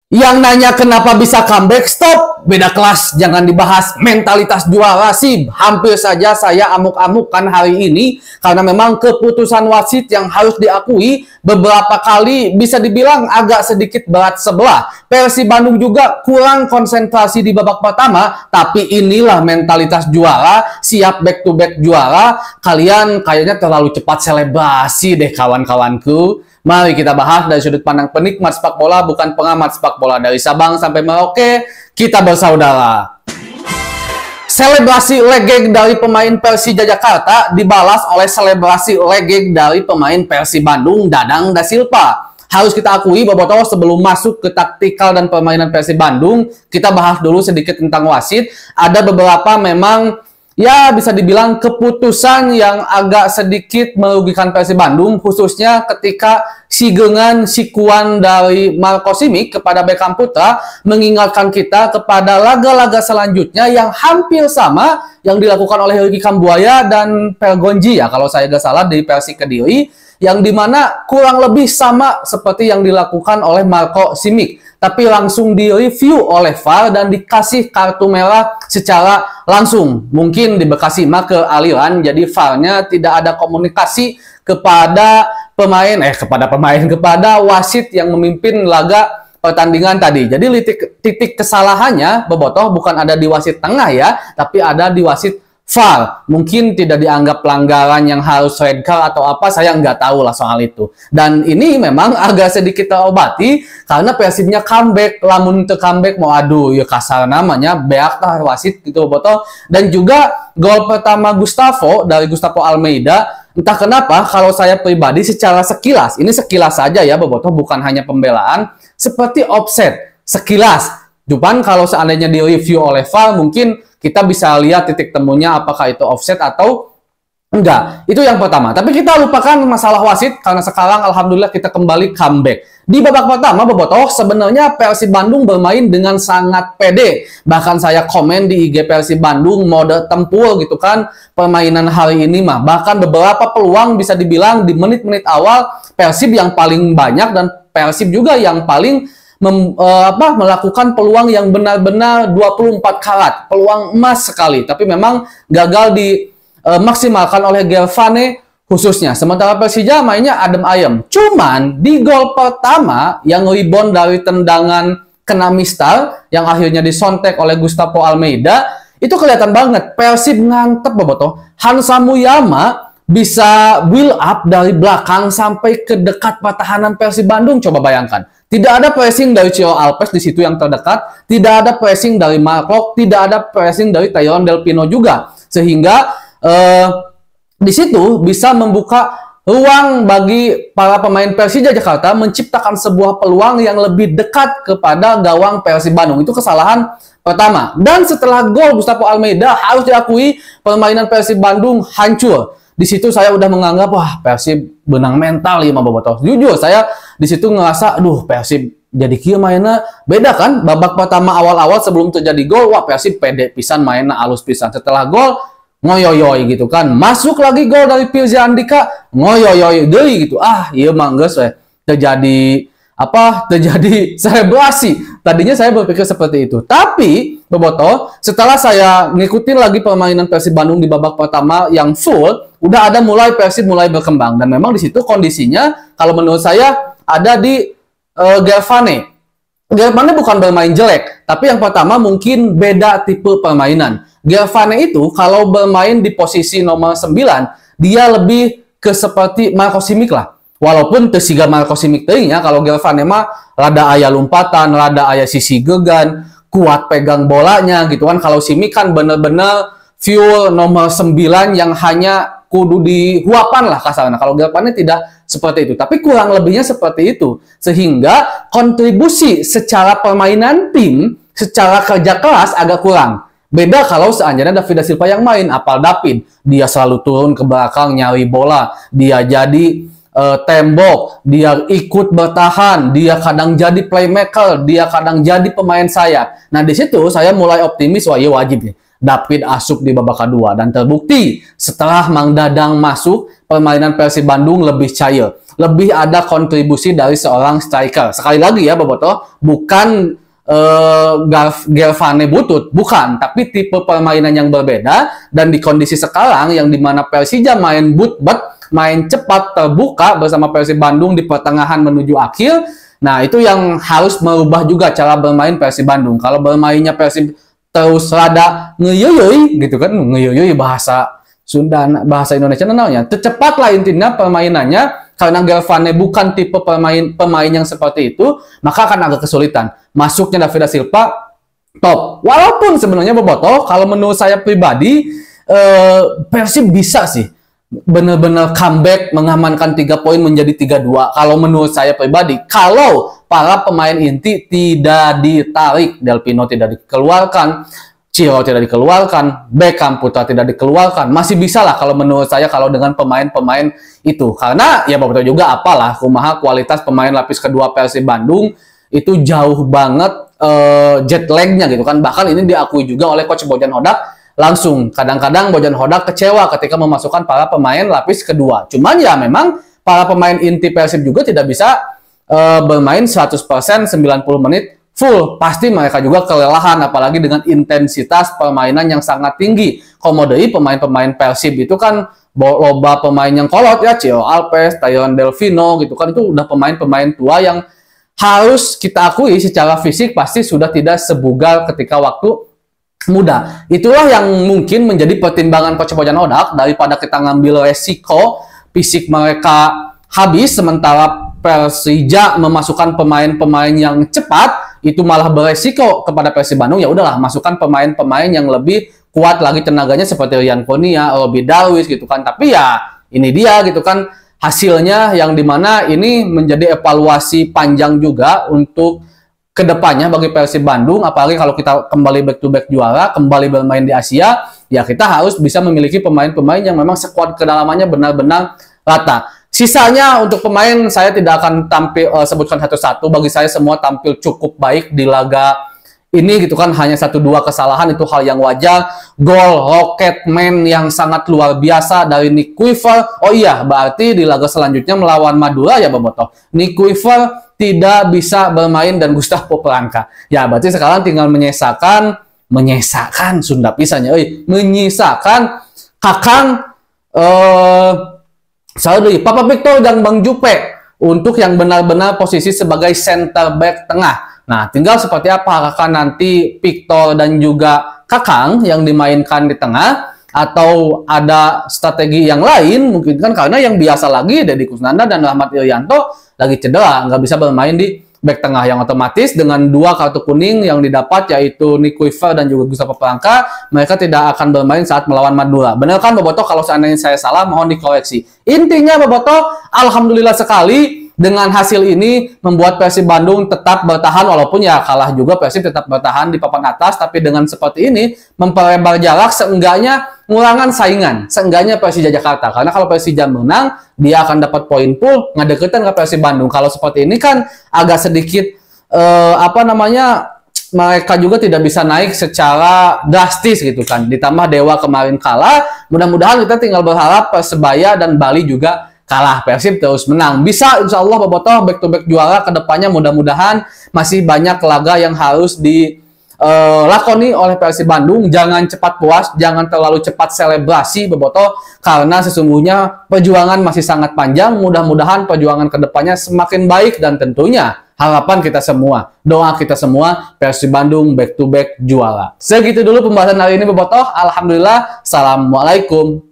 Yang nanya kenapa bisa comeback, stop, beda kelas, jangan dibahas. Mentalitas juara sih, hampir saja saya amuk-amukan hari ini karena memang keputusan wasit yang harus diakui beberapa kali bisa dibilang agak sedikit berat sebelah. Persib Bandung juga kurang konsentrasi di babak pertama, tapi inilah mentalitas juara, siap back to back juara. Kalian kayaknya terlalu cepat selebrasi deh kawan-kawanku. Mari kita bahas dari sudut pandang penikmat sepak bola, bukan pengamat sepak bola. Dari Sabang sampai Merauke, kita bersaudara. Selebrasi legend dari pemain Persija Jakarta dibalas oleh selebrasi legend dari pemain Persib Bandung, Dadang Da Silva. Harus kita akui, Bobotoh, sebelum masuk ke taktikal dan permainan Persib Bandung, kita bahas dulu sedikit tentang wasit. Ada beberapa memang ya bisa dibilang keputusan yang agak sedikit merugikan Persib Bandung, khususnya ketika sigengan sikuan dari Marco Simic kepada Beckham Putra mengingatkan kita kepada laga-laga selanjutnya yang hampir sama yang dilakukan oleh Ricky Kambuaya dan Pergonji ya kalau saya nggak salah di Persik Kediri, yang dimana kurang lebih sama seperti yang dilakukan oleh Marco Simic, tapi langsung direview oleh VAR dan dikasih kartu merah secara langsung. Mungkin di Bekasi mah ke aliran, jadi VAR-nya tidak ada komunikasi kepada kepada wasit yang memimpin laga pertandingan tadi. Jadi titik kesalahannya, Bobotoh, bukan ada di wasit tengah ya, tapi ada di wasit VAR. Mungkin tidak dianggap pelanggaran yang harus red card atau apa, saya nggak tahu lah soal itu. Dan ini memang agak sedikit terobati karena Persibnya comeback, lamun itu comeback mau aduh ya kasar namanya beak tah wasit gitu Bobotoh. Dan juga gol pertama Gustavo dari Gustavo Almeida, entah kenapa kalau saya pribadi secara sekilas, ini sekilas saja ya Bobotoh, bukan hanya pembelaan, seperti offset sekilas. Cuman kalau seandainya di review oleh VAR mungkin kita bisa lihat titik temunya apakah itu offset atau enggak. Itu yang pertama. Tapi kita lupakan masalah wasit karena sekarang alhamdulillah kita kembali comeback. Di babak pertama Bobotoh, sebenarnya Persib Bandung bermain dengan sangat pede. Bahkan saya komen di IG Persib Bandung mode tempur gitu kan permainan hari ini mah. Bahkan beberapa peluang bisa dibilang di menit-menit awal Persib yang paling banyak dan Persib juga yang paling melakukan peluang yang benar-benar 24 karat, peluang emas sekali, tapi memang gagal dimaksimalkan oleh Gervane khususnya. Sementara Persija mainnya adem ayem. Cuman di gol pertama yang rebound dari tendangan kena Mistar yang akhirnya disontek oleh Gustavo Almeida, itu kelihatan banget Persib ngantep Bobotoh. Hansa Muyama bisa build up dari belakang sampai ke dekat pertahanan Persib Bandung. Coba bayangkan. Tidak ada pressing dari Ciro Alves di situ yang terdekat, tidak ada pressing dari Marco, tidak ada pressing dari Tyron Del Pino juga. Sehingga di situ bisa membuka ruang bagi para pemain Persija Jakarta menciptakan sebuah peluang yang lebih dekat kepada gawang Persib Bandung. Itu kesalahan pertama. Dan setelah gol Gustavo Almeida, harus diakui permainan Persib Bandung hancur. Di situ saya udah menganggap wah Persib benang mental ya Bobotoh. Jujur saya di situ ngerasa aduh Persib jadi kia mainnya beda kan. Babak pertama awal-awal sebelum terjadi gol, wah Persib pede pisan mainnya alus pisan. Setelah gol ngoyoyoy gitu kan. Masuk lagi gol dari Firza Andika, ngoyoyoy deui gitu. Ah, iya mah geus we terjadi selebrasi. Tadinya saya berpikir seperti itu. Tapi Bobotoh, setelah saya ngikutin lagi permainan Persib Bandung di babak pertama yang full, udah ada Persib mulai berkembang. Dan memang di situ kondisinya kalau menurut saya ada di Gervane. Gervane bukan bermain jelek, tapi yang pertama mungkin beda tipe permainan. Gervane itu kalau bermain di posisi nomor 9, dia lebih ke seperti Marco Simic lah. Walaupun tesiga Marco Simic teuingnya, kalau Gervane mah rada aya lompatan, rada aya sisi gegan, kuat pegang bolanya gitu kan. Kalau Simic kan bener-bener fuel nomor 9 yang hanya kudu dihuapan lah kasarnya. Kalau Gervane tidak seperti itu, tapi kurang lebihnya seperti itu. Sehingga kontribusi secara permainan tim, secara kerja keras agak kurang. Beda kalau seandainya David Da Silva yang main, apal David, dia selalu turun ke belakang nyari bola, dia jadi tembok, dia ikut bertahan, dia kadang jadi playmaker, dia kadang jadi pemain sayap. Nah di situ saya mulai optimis, wah iya wajib nih. David asup di babak kedua. Dan terbukti setelah Mang Dadang masuk, permainan Persib Bandung lebih cair. Lebih ada kontribusi dari seorang striker. Sekali lagi ya Bobotoh, bukan Gervane Butut, bukan, tapi tipe permainan yang berbeda. Dan di kondisi sekarang yang dimana Persija main but-but, main cepat terbuka bersama Persib Bandung di pertengahan menuju akhir, nah itu yang harus merubah juga cara bermain Persib Bandung. Kalau bermainnya Persib terus rada ngeyuyuy gitu kan, ngeyuyuy bahasa Sunda, bahasa Indonesia namanya, tercepatlah intinya permainannya. Karena Gervane bukan tipe pemain yang seperti itu, maka akan agak kesulitan. Masuknya David da Silva top. Walaupun sebenarnya Bobotoh, kalau menurut saya pribadi, Persib bisa sih benar-benar comeback, mengamankan 3 poin menjadi 3-2. Kalau menurut saya pribadi, kalau para pemain inti tidak ditarik, Del Pino tidak dikeluarkan, Ciro tidak dikeluarkan, Beckham Putra tidak dikeluarkan, masih bisa lah kalau menurut saya kalau dengan pemain-pemain itu. Karena ya Bapak juga apalah, kumaha kualitas pemain lapis kedua Persib Bandung itu jauh banget jet lag-nya gitu kan. Bahkan ini diakui juga oleh Coach Bojan Hodak langsung. Kadang-kadang Bojan Hodak kecewa ketika memasukkan para pemain lapis kedua. Cuman ya memang para pemain inti Persib juga tidak bisa bermain 100% 90 menit full, pasti mereka juga kelelahan, apalagi dengan intensitas permainan yang sangat tinggi. Komodei pemain-pemain Persib itu kan loba pemain yang kolot ya, Cio Alpes, Tyron Delvino gitu kan, itu udah pemain-pemain tua yang harus kita akui secara fisik pasti sudah tidak sebugar ketika waktu muda. Itulah yang mungkin menjadi pertimbangan Coach Bojan Hodak daripada kita ngambil resiko fisik mereka habis sementara Persija memasukkan pemain-pemain yang cepat, itu malah beresiko kepada Persib Bandung. Ya udahlah, masukkan pemain-pemain yang lebih kuat lagi tenaganya seperti Rian Kurnia, Robi Darwis gitu kan. Tapi ya ini dia gitu kan hasilnya, yang dimana ini menjadi evaluasi panjang juga untuk kedepannya bagi Persib Bandung. Apalagi kalau kita kembali back to back juara, kembali bermain di Asia, ya kita harus bisa memiliki pemain-pemain yang memang skuad kedalamannya benar-benar rata. Sisanya untuk pemain saya tidak akan tampil sebutkan satu-satu. Bagi saya semua tampil cukup baik di laga ini gitu kan. Hanya 1-2 kesalahan itu hal yang wajar. Gol Rocketman yang sangat luar biasa dari Nick Kuiper. Oh iya, berarti di laga selanjutnya melawan Madura ya Bobotoh, Nick Kuiper tidak bisa bermain dan Gustavo Polanca. Ya berarti sekarang tinggal menyisakan Sunda pisannya, menyisakan Kakang Papa Victor dan Bang Jupe untuk yang benar-benar posisi sebagai center back tengah. Nah, tinggal seperti apa apakah nanti Victor dan juga Kakang yang dimainkan di tengah, atau ada strategi yang lain mungkin kan, karena yang biasa lagi Deddy Kusnanda dan Rahmat Irianto lagi cedera, nggak bisa bermain di back tengah, yang otomatis dengan 2 kartu kuning yang didapat yaitu Nick Kuiper dan juga Gustavo Polanca, mereka tidak akan bermain saat melawan Madura. Benar kan Bobotoh? Kalau seandainya saya salah mohon dikoreksi. Intinya Bobotoh, alhamdulillah sekali dengan hasil ini membuat Persib Bandung tetap bertahan, walaupun ya kalah juga Persib tetap bertahan di papan atas, tapi dengan seperti ini memperlebar jarak, seenggaknya ngurangan saingan, seenggaknya Persija Jakarta. Karena kalau Persija menang, dia akan dapat poin full, ngedeketin ke Persib Bandung. Kalau seperti ini kan agak sedikit mereka juga tidak bisa naik secara drastis gitu kan. Ditambah Dewa kemarin kalah, mudah-mudahan kita tinggal berharap Persebaya dan Bali juga kalah, Persib terus menang. Bisa insya Allah Bobotoh back to back juara kedepannya, mudah-mudahan masih banyak laga yang harus dilakoni oleh Persib Bandung. Jangan cepat puas, jangan terlalu cepat selebrasi Bobotoh, karena sesungguhnya perjuangan masih sangat panjang. Mudah-mudahan perjuangan kedepannya semakin baik, dan tentunya harapan kita semua, doa kita semua, Persib Bandung back to back juara. Segitu dulu pembahasan hari ini Bobotoh. Alhamdulillah. Assalamualaikum